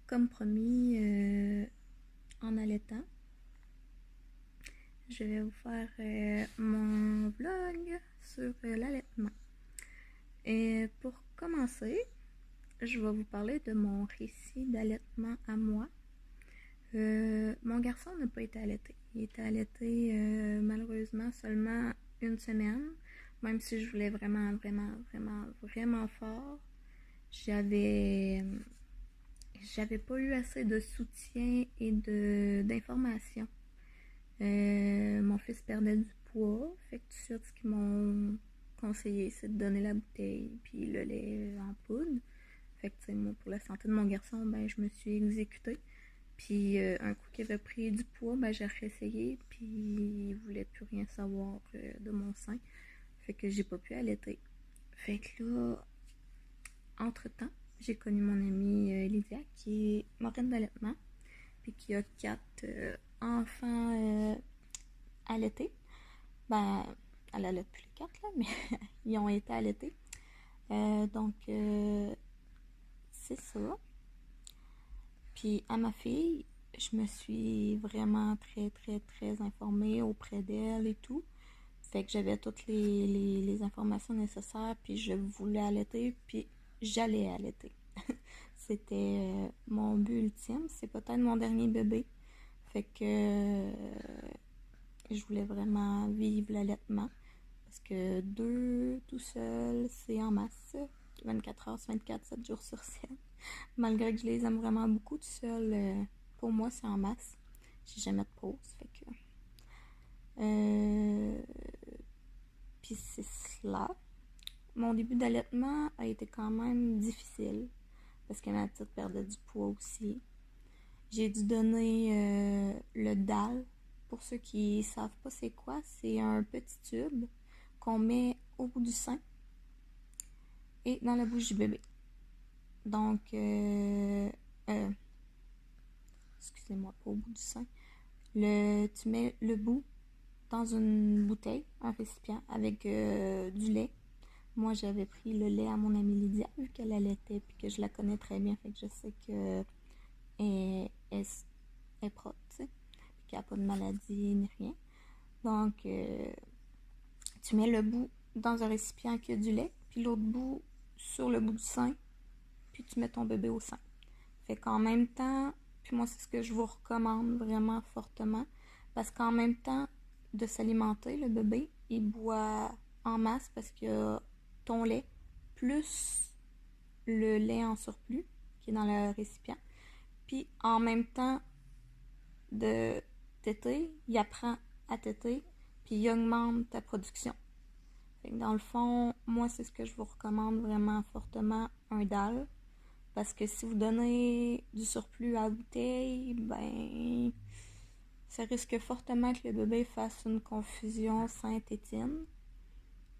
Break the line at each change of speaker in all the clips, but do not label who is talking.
comme promis, en allaitant, je vais vous faire mon vlog sur l'allaitement. Et pour commencer, je vais vous parler de mon récit d'allaitement à moi. Mon garçon n'a pas été allaité. Il était allaité malheureusement seulement une semaine, même si je voulais vraiment fort. J'avais pas eu assez de soutien et d'informations. Mon fils perdait du poids, fait que tout de suite, ce qu'ils m'ont conseillé, c'est de donner la bouteille puis le lait en poudre. Fait que, moi, pour la santé de mon garçon, ben, je me suis exécutée. Puis, un coup qu'il avait pris du poids, ben, j'ai réessayé, puis il voulait plus rien savoir de mon sein. Fait que j'ai pas pu allaiter. Fait que là, entre-temps, j'ai connu mon amie Lydia, qui est marraine d'allaitement, puis qui a 4 enfants allaités. Ben, elle allait plus les 4, là, mais ils ont été allaités. Donc, c'est ça. Puis, à ma fille, je me suis vraiment très informée auprès d'elle et tout. Fait que j'avais toutes les informations nécessaires, puis je voulais allaiter, puis j'allais allaiter. C'était mon but ultime. C'est peut-être mon dernier bébé. Fait que je voulais vraiment vivre l'allaitement. Parce que 2 tout seul, c'est en masse. 24 heures sur 24, 7 jours sur 7. Malgré que je les aime vraiment beaucoup tout seul, pour moi, c'est en masse. J'ai jamais de pause. Fait que. Puis c'est cela. Mon début d'allaitement a été quand même difficile. Parce que ma petite perdait du poids aussi. J'ai dû donner le DAL. Pour ceux qui savent pas c'est quoi, c'est un petit tube qu'on met au bout du sein et dans la bouche du bébé. Donc, excusez-moi, pas au bout du sein. Tu mets le bout dans une bouteille, un récipient avec du lait. Moi, j'avais pris le lait à mon amie Lydia, vu qu'elle allaitait et que je la connais très bien. Fait que je sais que elle est propre, tu sais, qu'il n'y a pas de maladie ni rien. Donc, tu mets le bout dans un récipient qui a du lait, puis l'autre bout sur le bout du sein, puis tu mets ton bébé au sein. Fait qu'en même temps, puis moi, c'est ce que je vous recommande vraiment fortement, parce qu'en même temps de s'alimenter, le bébé, il boit en masse parce qu'il y a ton lait, plus le lait en surplus qui est dans le récipient. Puis en même temps de téter, il apprend à téter, puis il augmente ta production. Fait que dans le fond, moi, c'est ce que je vous recommande vraiment fortement, un DAL. Parce que si vous donnez du surplus à la bouteille, ben, ça risque fortement que le bébé fasse une confusion sein-tétine.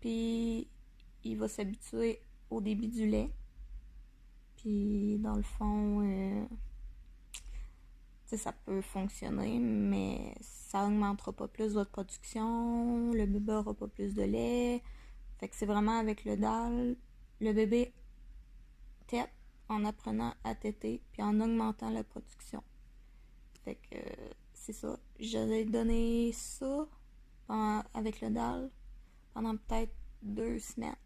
Puis, il va s'habituer au débit du lait. Puis, dans le fond, ça peut fonctionner, mais ça augmentera pas plus votre production, le bébé aura pas plus de lait. Fait que c'est vraiment avec le DAL, le bébé tète en apprenant à téter puis en augmentant la production. Fait que c'est ça. J'avais donné ça avec le DAL pendant peut-être 2 semaines.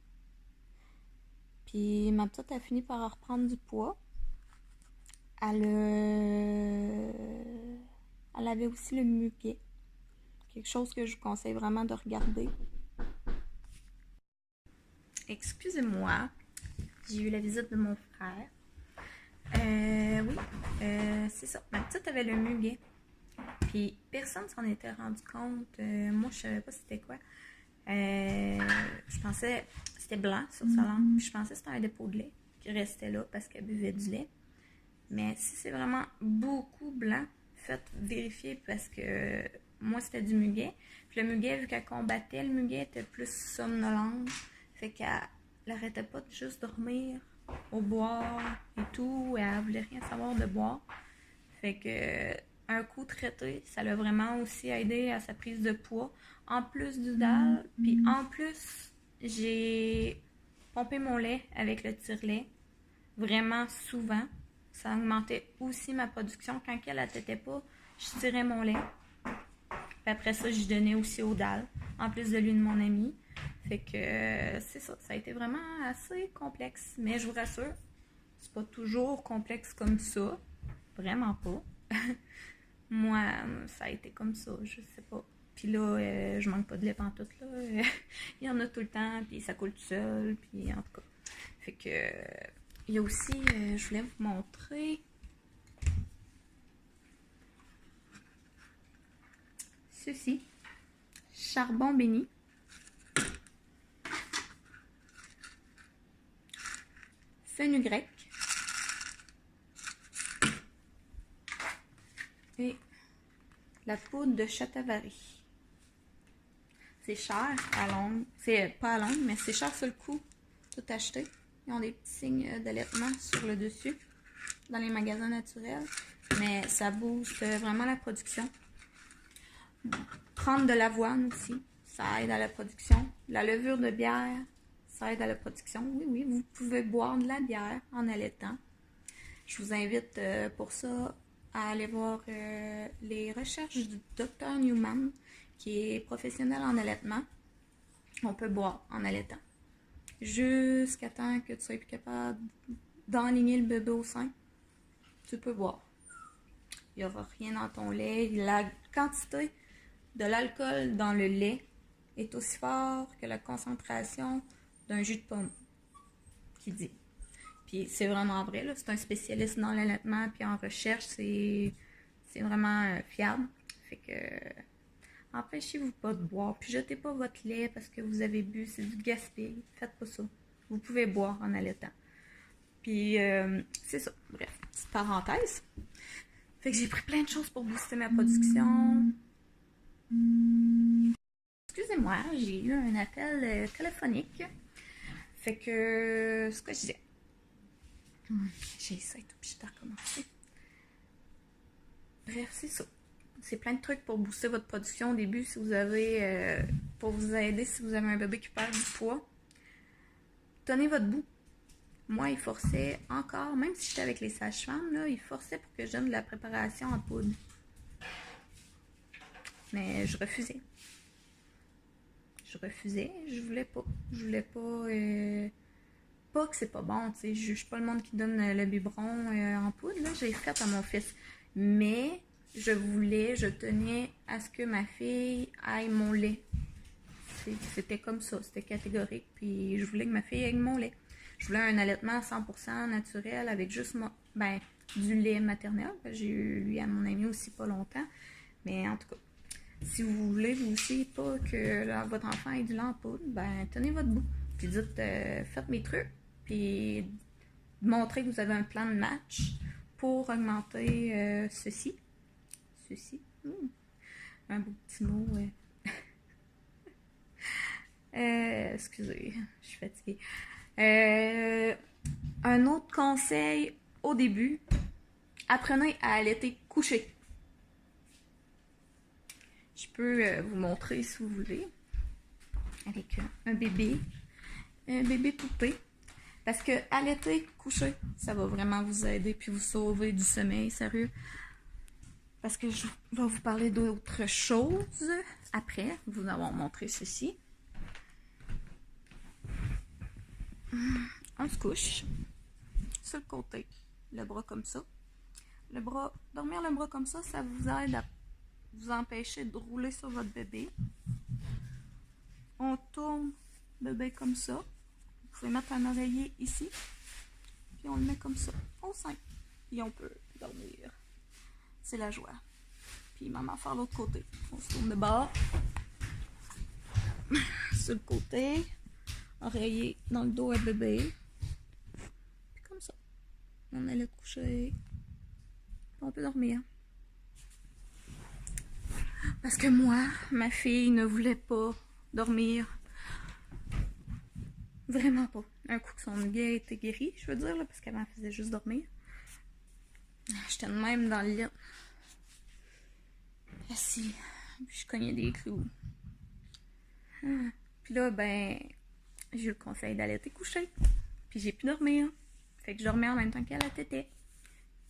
Puis ma petite a fini par reprendre du poids. Elle avait aussi le muguet. Quelque chose que je vous conseille vraiment de regarder. Excusez-moi, j'ai eu la visite de mon frère. Oui, c'est ça. Ma petite avait le muguet. Puis personne s'en était rendu compte. Moi, je savais pas c'était quoi. Je pensais c'était blanc sur sa langue. Puis je pensais que c'était un dépôt de lait qui restait là parce qu'elle buvait du lait. Mais si c'est vraiment beaucoup blanc, faites vérifier parce que moi, c'était du muguet. Puis le muguet, vu qu'elle combattait, le muguet était plus somnolente. Fait qu'elle n'arrêtait pas de juste dormir au boire et tout. Elle voulait rien savoir de boire. Fait que un coup traité, ça l'a vraiment aussi aidé à sa prise de poids. En plus du DAL, puis en plus, j'ai pompé mon lait avec le tire-lait vraiment souvent. Ça augmentait aussi ma production. Quand elle n'attétait pas, je tirais mon lait. Puis après ça, je donnais aussi aux dalles, en plus de l'une de mon amie. Fait que c'est ça. Ça a été vraiment assez complexe. Mais je vous rassure, c'est pas toujours complexe comme ça. Vraiment pas. Moi, ça a été comme ça, je sais pas. Puis là, je manque pas de lait pantoute, là. Il y en a tout le temps, puis ça coule tout seul, puis en tout cas. Fait que, il y a aussi, je voulais vous montrer ceci. Charbon béni. Fenugrec. Et la poudre de Chatavari. C'est cher à longue. C'est pas à longue, mais c'est cher sur le coup. Tout acheté. Ils ont des petits signes d'allaitement sur le dessus dans les magasins naturels. Mais ça booste vraiment la production. Prendre de l'avoine aussi, ça aide à la production. La levure de bière, ça aide à la production. Oui, oui, vous pouvez boire de la bière en allaitant. Je vous invite pour ça à aller voir les recherches du Dr Newman, qui est professionnel en allaitement. On peut boire en allaitant. Jusqu'à temps que tu sois plus capable d'enligner le bébé au sein, tu peux boire. Il n'y aura rien dans ton lait. La quantité de l'alcool dans le lait est aussi fort que la concentration d'un jus de pomme, qui dit. Puis c'est vraiment vrai, là. C'est un spécialiste dans l'allaitement, puis en recherche, c'est vraiment fiable. Fait que empêchez-vous pas de boire, puis jetez pas votre lait parce que vous avez bu, c'est du gaspillage. Faites pas ça. Vous pouvez boire en allaitant. Puis c'est ça. Bref, petite parenthèse. Fait que j'ai pris plein de choses pour booster ma production. Excusez-moi, j'ai eu un appel téléphonique. Fait que, ce que je disais. J'ai ça et tout, puis je recommencer. Bref, c'est ça. C'est plein de trucs pour booster votre production au début si vous avez, pour vous aider si vous avez un bébé qui perd du poids. Tenez votre bout. Moi, il forçait encore, même si j'étais avec les sages-femmes, là, il forçait pour que je donne de la préparation en poudre. Mais je refusais. Je voulais pas. Je voulais pas. Pas que c'est pas bon, tu sais. Je juge pas le monde qui donne le biberon en poudre, là. J'ai fait à mon fils. Mais je tenais à ce que ma fille aille mon lait. C'était comme ça, c'était catégorique. Puis je voulais que ma fille aille mon lait. Je voulais un allaitement 100% naturel avec juste du lait maternel. J'ai eu lui à mon ami aussi pas longtemps. Mais en tout cas, si vous voulez vous aussi pas que votre enfant ait du lait en poudre, ben tenez votre bout. Puis dites, faites mes trucs. Puis montrez que vous avez un plan de match pour augmenter ceci. Un beau petit mot. Excusez, je suis fatiguée. Un autre conseil au début, apprenez à allaiter couché. Je peux vous montrer si vous voulez avec un bébé poupée. Parce que allaiter couché, ça va vraiment vous aider puis vous sauver du sommeil, sérieux. Parce que je vais vous parler d'autres choses après vous avoir montré ceci. On se couche sur le côté, le bras comme ça. Dormir le bras comme ça, ça vous aide à vous empêcher de rouler sur votre bébé. On tourne le bébé comme ça. Vous pouvez mettre un oreiller ici, puis on le met comme ça, au sein. Puis on peut dormir. C'est la joie. Puis maman faire l'autre côté. On se tourne de bord. Sur le côté. Oreiller dans le dos à bébé. Puis comme ça. On allait coucher. Puis on peut dormir. Parce que moi, ma fille ne voulait pas dormir. Vraiment pas. Un coup que son gars était guéri, je veux dire, là, parce qu'avant, elle faisait juste dormir. J'étais de même dans le lit. Assis. Puis je cognais des clous. Puis là, ben, j'ai eu le conseil d'aller te coucher. Puis j'ai pu dormir. Fait que je dormais en même temps qu'elle a tété.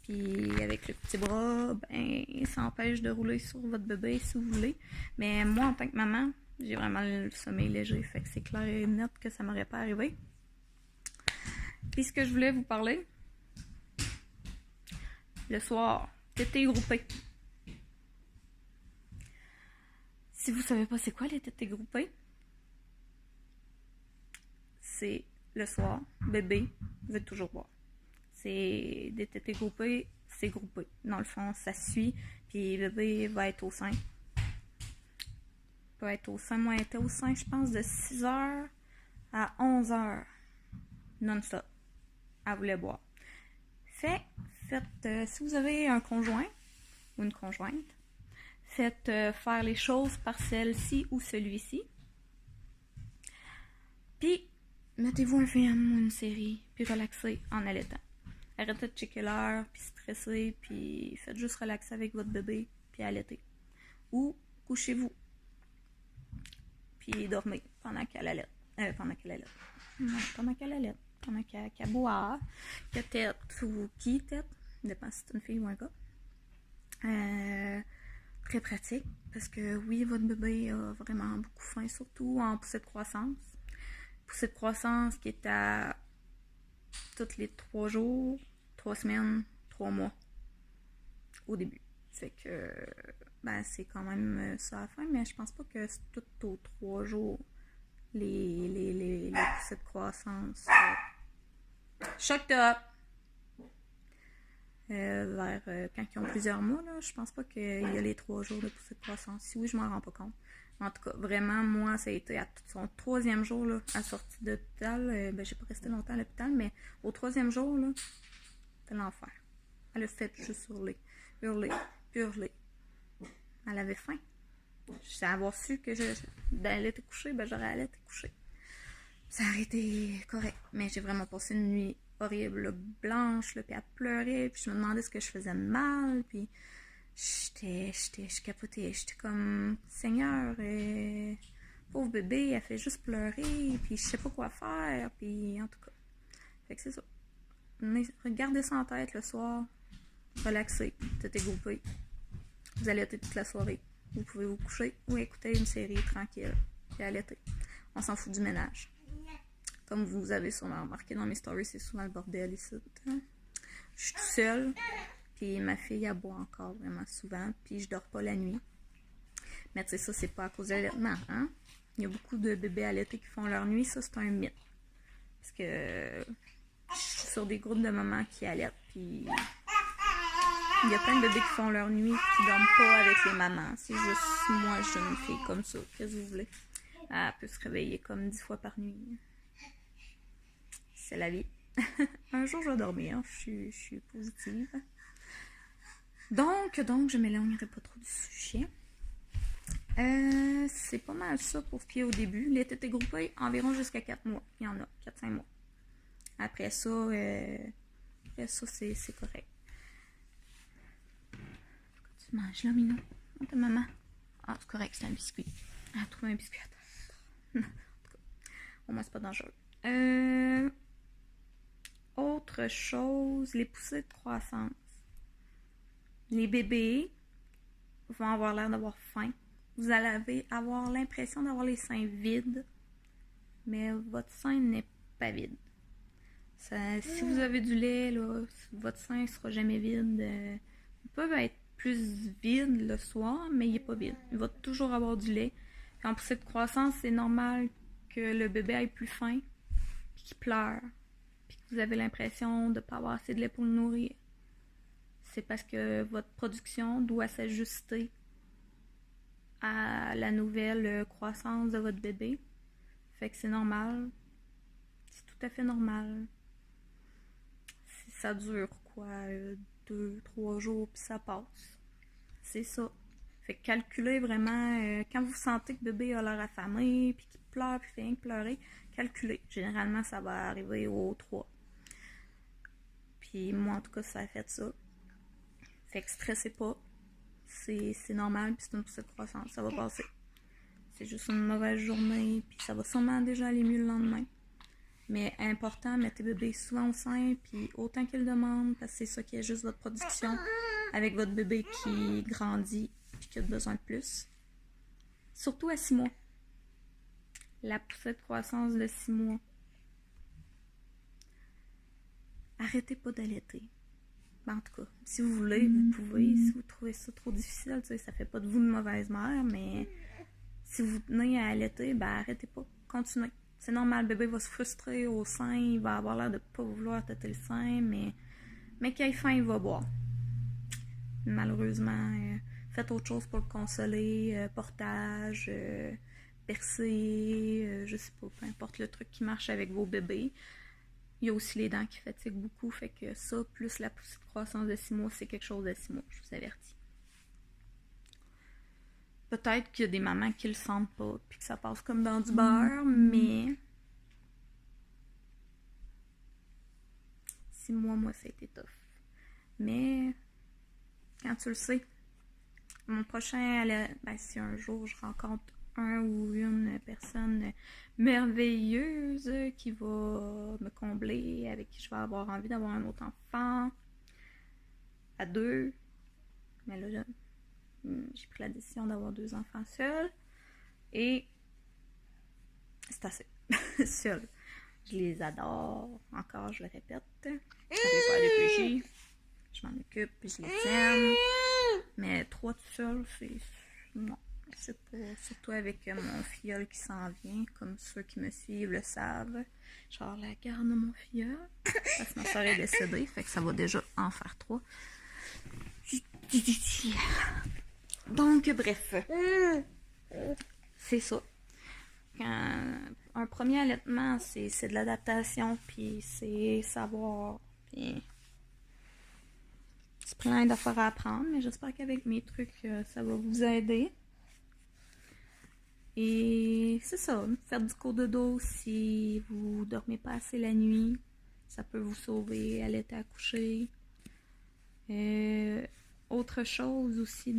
Puis avec le petit bras, ben, ça empêche de rouler sur votre bébé si vous voulez. Mais moi, en tant que maman, j'ai vraiment le sommeil léger. Fait que c'est clair et net que ça m'aurait pas arrivé. Puis ce que je voulais vous parler, le soir, tétés groupés. Si vous savez pas c'est quoi les tétés groupés, c'est le soir, bébé veut toujours boire. C'est des tétés groupés, c'est groupé. Dans le fond, ça suit, puis bébé va être au sein. Va être au sein, moi, était au sein, je pense, de 6h à 11h. Non-stop. Elle voulait boire. Faites, si vous avez un conjoint ou une conjointe, faites faire les choses par celle-ci ou celui-ci. Puis, mettez-vous un film ou une série, puis relaxez en allaitant. Arrêtez de checker l'heure, puis stresser, puis faites juste relaxer avec votre bébé, puis allaiter. Ou couchez-vous, puis dormez pendant qu'elle allaite. Pendant qu'elle allaite. Pendant qu'elle boit, qu'elle tête ou qui tête, dépend si c'est une fille ou un gars. Très pratique, parce que oui, votre bébé a vraiment beaucoup faim, surtout en poussée de croissance. Poussée de croissance qui est à tous les 3 jours, 3 semaines, 3 mois au début. Fait que ben, c'est quand même ça à la fin, mais je pense pas que c'est tout aux 3 jours les poussées de croissance. Choc top! Vers quand ils ont plusieurs mois, là, je pense pas qu'il y a les 3 jours de poussée de croissance. Si oui, je m'en rends pas compte. En tout cas, vraiment, moi, ça a été à son 3e jour, là, à sortie de l'hôpital. Ben, j'ai pas resté longtemps à l'hôpital, mais au 3e jour, là, c'était l'enfer. Elle a fait juste hurler. Elle avait faim. Je sais avoir su que elle était couchée, ben j'aurais allé être couchée. Ça aurait été correct. Mais j'ai vraiment passé une nuit horrible, là, blanche, là, puis elle pleurait, puis je me demandais ce que je faisais de mal, puis je capotais. J'étais comme, Seigneur, pauvre bébé, elle fait juste pleurer, puis je sais pas quoi faire, puis en tout cas. Fait que c'est ça. Mais regardez ça en tête le soir, relaxez, tétés groupés. Vous allez allaiter toute la soirée. Vous pouvez vous coucher ou écouter une série tranquille, puis allaiter. On s'en fout du ménage. Comme vous avez sûrement remarqué dans mes stories, c'est souvent le bordel ici. Hein? Je suis tout seule, puis ma fille, elle boit encore vraiment souvent, puis je dors pas la nuit. Mais tu sais, ça, c'est pas à cause de l'allaitement, hein? Il y a beaucoup de bébés allaités qui font leur nuit, ça, c'est un mythe. Parce que je suis sur des groupes de mamans qui allaitent, puis il y a plein de bébés qui font leur nuit, qui dorment pas avec les mamans. C'est juste moi, j'ai une fille comme ça, qu'est-ce que vous voulez? Elle peut se réveiller comme 10 fois par nuit. C'est la vie. Un jour, je vais dormir. Je suis positive. Donc, je m'éloignerai pas trop du sujet. C'est pas mal ça pour ce qui est au début. Les tétés groupés, environ jusqu'à 4 mois. Il y en a, 4-5 mois. Après ça, c'est correct. Pourquoi tu manges là, Minou? Oh, ta maman. Ah, c'est correct, c'est un biscuit. Elle a trouvé un biscuit à terre. En tout cas, au moins, c'est pas dangereux. Autre chose, les poussées de croissance. Les bébés vont avoir l'air d'avoir faim. Vous allez avoir l'impression d'avoir les seins vides, mais votre sein n'est pas vide. Si vous avez du lait, là, votre sein ne sera jamais vide. Il peut être plus vide le soir, mais il n'est pas vide. Il va toujours avoir du lait. Puis en poussée de croissance, c'est normal que le bébé ait plus faim, puis qu'il pleure, puis que vous avez l'impression de ne pas avoir assez de lait pour le nourrir. C'est parce que votre production doit s'ajuster à la nouvelle croissance de votre bébé. Fait que c'est normal. C'est tout à fait normal. Ça dure quoi, 2-3 jours, puis ça passe. C'est ça. Fait que calculez vraiment, quand vous sentez que bébé a l'air affamé, puis qu'il pleure, puis fait rien que pleurer, calculez. Généralement, ça va arriver au 3. Puis moi, en tout cas, ça a fait ça. Fait que stressez pas. C'est normal, puis c'est une poussée de croissance. Ça va passer. C'est juste une mauvaise journée, puis ça va sûrement déjà aller mieux le lendemain. Mais important, mettez bébé souvent au sein, puis autant qu'il demande, parce que c'est ça qui est juste votre production, avec votre bébé qui grandit, puis qui a besoin de plus. Surtout à 6 mois. La poussée de croissance de 6 mois. Arrêtez pas d'allaiter. En tout cas, si vous voulez, vous pouvez. Si vous trouvez ça trop difficile, tu sais, ça fait pas de vous une mauvaise mère, mais si vous tenez à allaiter, ben arrêtez pas. Continuez. C'est normal, le bébé va se frustrer au sein, il va avoir l'air de pas vouloir têter le sein, mais qu'il ait faim, il va boire. Malheureusement, faites autre chose pour le consoler, portage, percer, je sais pas, peu importe le truc qui marche avec vos bébés. Il y a aussi les dents qui fatiguent beaucoup, fait que ça, plus la poussée de croissance de 6 mois, c'est quelque chose de 6 mois, je vous avertis. Peut-être qu'il y a des mamans qui le sentent pas, puis que ça passe comme dans du beurre, mais 6 mois, moi, ça a été tough. Mais quand tu le sais, mon prochain, ben, si un jour je rencontre un ou une personne merveilleuse qui va me combler, avec qui je vais avoir envie d'avoir un autre enfant, à 2, mais là, j'ai pris la décision d'avoir 2 enfants seuls, et c'est assez, seul. Je les adore, encore, je le répète, ça fait pas de péché, je m'en occupe, je les aime, mais 3 tout seul, c'est... non. C'est pas, surtout avec mon filleul qui s'en vient, comme ceux qui me suivent le savent. Genre la garde de mon filleul, parce que ma soeur est décédée, fait que ça va déjà en faire 3. Donc, bref, c'est ça. Un premier allaitement, c'est de l'adaptation, puis c'est savoir, puis c'est plein d'affaires à apprendre, mais j'espère qu'avec mes trucs, ça va vous aider. Et c'est ça, faire du cours de dos si vous dormez pas assez la nuit, ça peut vous sauver, allaiter à coucher. Autre chose aussi,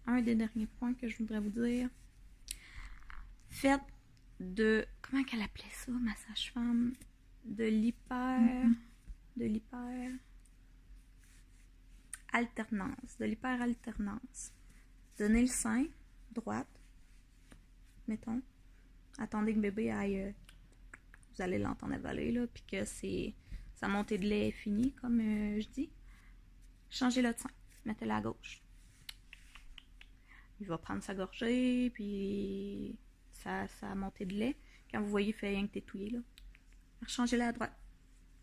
un des derniers points que je voudrais vous dire, faites de, comment qu'elle appelait ça, ma sage-femme, de l'hyper alternance. Donnez le sein, droite, mettons. Attendez que bébé aille, vous allez l'entendre avaler, là, puis que sa montée de lait est finie, comme je dis. Changez le sein, mettez-le à gauche. Il va prendre sa gorgée, puis sa montée de lait. Quand vous voyez, il fait rien que tétouiller, là. Changez-le à droite.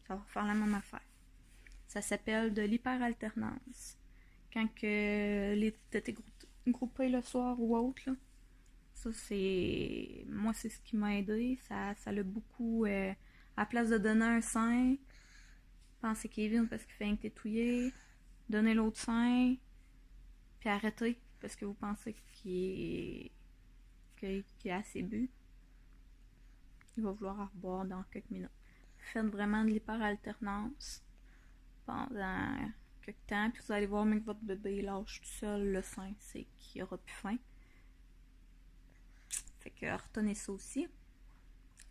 Ça va faire la même affaire. Ça s'appelle de l'hyperalternance. Quand que les tétés groupés le soir ou autre, là. Ça, c'est... Moi, c'est ce qui m'a aidé. Ça l'a beaucoup... à la place de donner un sein, pensez qu'il est vide parce qu'il fait rien que tétouiller. Donnez l'autre sein, puis arrêtez parce que vous pensez qu'il est assez bu. Il va vouloir reboire dans quelques minutes. Faites vraiment de l'hyperalternance pendant quelques temps, puis vous allez voir même que votre bébé lâche tout seul le sein, c'est qu'il aura plus faim. Fait que retenez ça aussi.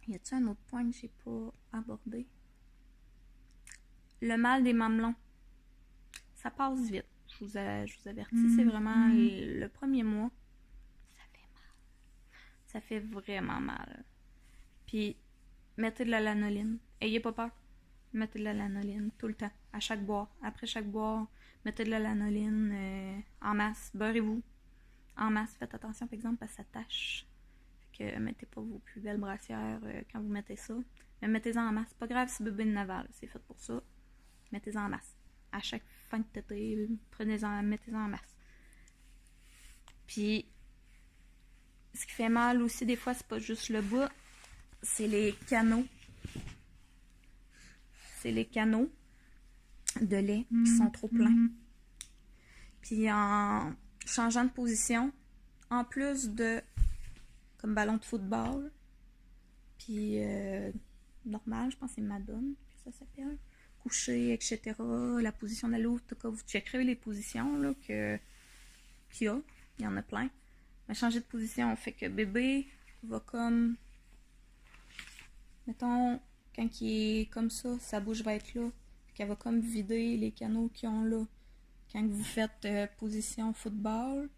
Y a-t-il un autre point que j'ai pas abordé? Le mal des mamelons. Ça passe vite. Je vous avertis, c'est vraiment le premier mois. Ça fait mal. Ça fait vraiment mal. Puis, mettez de la lanoline. Ayez pas peur. Mettez de la lanoline tout le temps. À chaque boire. Après chaque boire, mettez de la lanoline en masse. Beurrez-vous. En masse. Faites attention, par exemple, parce que ça tâche. Fait que mettez pas vos plus belles brassières quand vous mettez ça. Mais mettez-en en masse. Pas grave si bébé de naval. C'est fait pour ça. Mettez-en en masse. À chaque fin de tétée, mettez-en en masse. Puis, ce qui fait mal aussi, des fois, c'est pas juste le bas, c'est les canaux. C'est les canaux de lait qui sont trop pleins. Puis, en changeant de position, en plus de, comme ballon de football, puis normal, je pense que c'est Madone que ça s'appelle. Coucher, etc. La position de la louve, en tout cas, vous checkerez les positions là, qu'il y a. Il y en a plein. Mais changer de position fait que bébé va comme, mettons, quand il est comme ça, sa bouche va être là. Puis qu'elle va comme vider les canaux qu'ils ont là. Quand vous faites position football,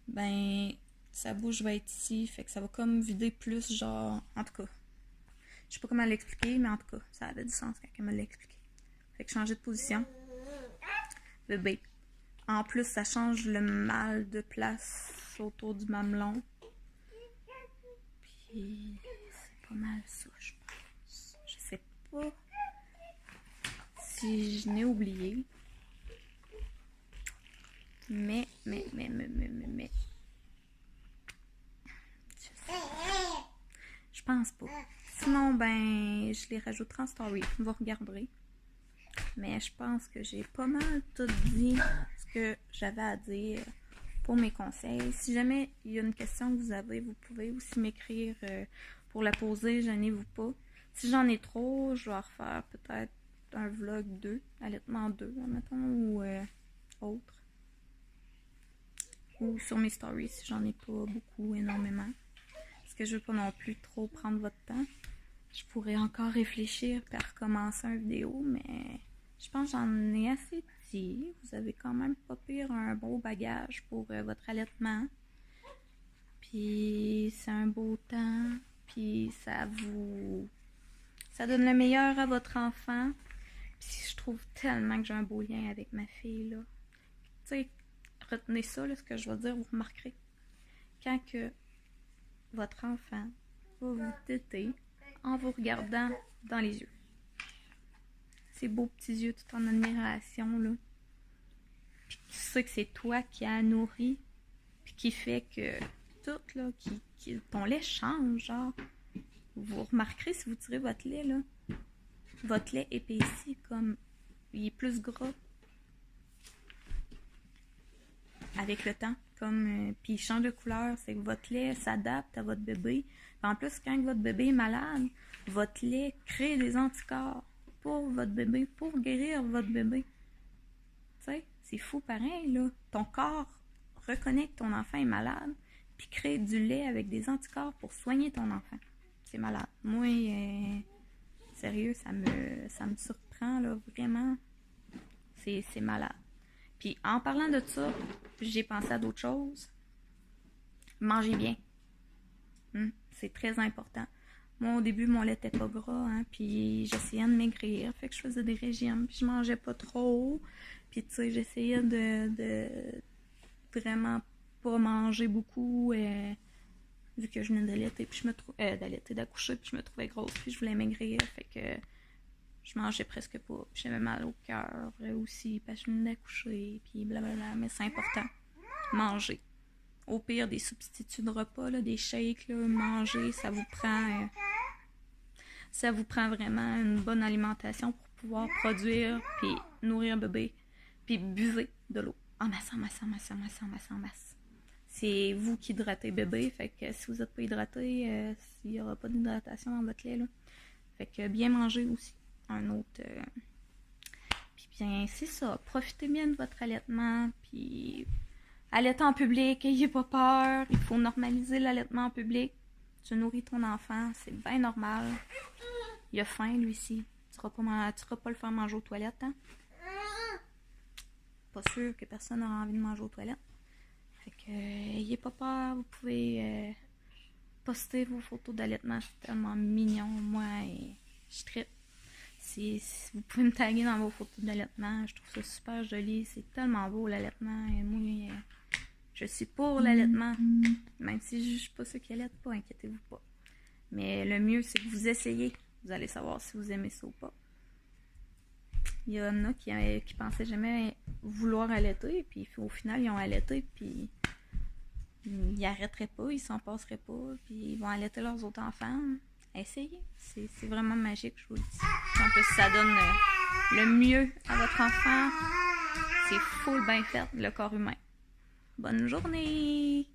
ben sa bouche va être ici. Fait que ça va comme vider plus, genre. En tout cas. Je sais pas comment l'expliquer, mais en tout cas, ça avait du sens quand elle me l'a expliqué. Fait que changer de position. Bébé. En plus, ça change le mal de place autour du mamelon. Puis, c'est pas mal ça, je pense. Je sais pas si je n'ai oublié. Mais. Je pense pas. Sinon, ben, je les rajouterai en story. Vous regarderez. Mais je pense que j'ai pas mal tout dit ce que j'avais à dire pour mes conseils. Si jamais il y a une question que vous avez, vous pouvez aussi m'écrire pour la poser, gênez-vous pas. Si j'en ai trop, je vais refaire peut-être un vlog 2, allaitement 2, admettons, ou autre. Ou sur mes stories si j'en ai pas beaucoup, énormément. Parce que je veux pas non plus trop prendre votre temps. Je pourrais encore réfléchir et recommencer une vidéo, mais je pense que j'en ai assez dit. Vous avez quand même pas pire un beau bagage pour votre allaitement. Puis c'est un beau temps. Puis ça donne le meilleur à votre enfant. Puis je trouve tellement que j'ai un beau lien avec ma fille, là. Tu sais, retenez ça, là, ce que je vais dire, vous remarquerez. Quand que votre enfant va vous téter en vous regardant dans les yeux. Ces beaux petits yeux tout en admiration, là. Puis tu sais que c'est toi qui as nourri, puis qui fait que tout, là, ton lait change, genre. Vous remarquerez si vous tirez votre lait, là. Votre lait épaissit comme... Il est plus gras. Avec le temps. Puis il change de couleur. C'est que votre lait s'adapte à votre bébé. Puis en plus, quand votre bébé est malade, votre lait crée des anticorps pour votre bébé, pour guérir votre bébé. Tu sais, c'est fou pareil, là. Ton corps reconnaît que ton enfant est malade, puis crée du lait avec des anticorps pour soigner ton enfant. C'est malade. Moi, sérieux, ça me surprend, là, vraiment. C'est malade. Puis en parlant de ça, j'ai pensé à d'autres choses. Mangez bien. C'est très important. Moi, au début, mon lait était pas gras, hein, puis j'essayais de maigrir, fait que je faisais des régimes, puis je mangeais pas trop, puis tu sais, j'essayais de vraiment pas manger beaucoup, vu que je venais d'allaiter, puis je me trouvais, d'accoucher, puis je me trouvais grosse, puis je voulais maigrir, fait que je mangeais presque pas, puis j'avais mal au cœur, aussi, parce que je venais d'accoucher, puis blablabla, mais c'est important, manger. Au pire, des substituts de repas, là, des shakes, là, manger, ça vous prend vraiment une bonne alimentation pour pouvoir produire puis nourrir un bébé. Puis buvez de l'eau. En masse. C'est vous qui hydratez bébé, fait que si vous n'êtes pas hydraté, il n'y aura pas d'hydratation dans votre lait, là. Fait que bien manger aussi. Un autre... Puis bien, c'est ça. Profitez bien de votre allaitement, puis... Allaiter en public, n'ayez pas peur, il faut normaliser l'allaitement en public. Tu nourris ton enfant, c'est bien normal. Il a faim, lui aussi. Tu ne pas le faire manger aux toilettes, hein? Pas sûr que personne n'aura envie de manger aux toilettes. Fait que, n'ayez pas peur, vous pouvez poster vos photos d'allaitement, c'est tellement mignon. Moi, je trippe. Si vous pouvez me taguer dans vos photos d'allaitement, je trouve ça super joli. C'est tellement beau l'allaitement. Et moi, je suis pour l'allaitement. Même si je ne suis pas ceux qui allaitent pas, inquiétez-vous pas. Mais le mieux, c'est que vous essayez. Vous allez savoir si vous aimez ça ou pas. Il y en a qui pensaient jamais vouloir allaiter, puis au final, ils ont allaité, puis ils n'arrêteraient pas, ils s'en passeraient pas, puis ils vont allaiter leurs autres enfants. Essayez. C'est vraiment magique, je vous le dis. En plus, ça donne le mieux à votre enfant. C'est full bien fait, le corps humain. Bonne journée!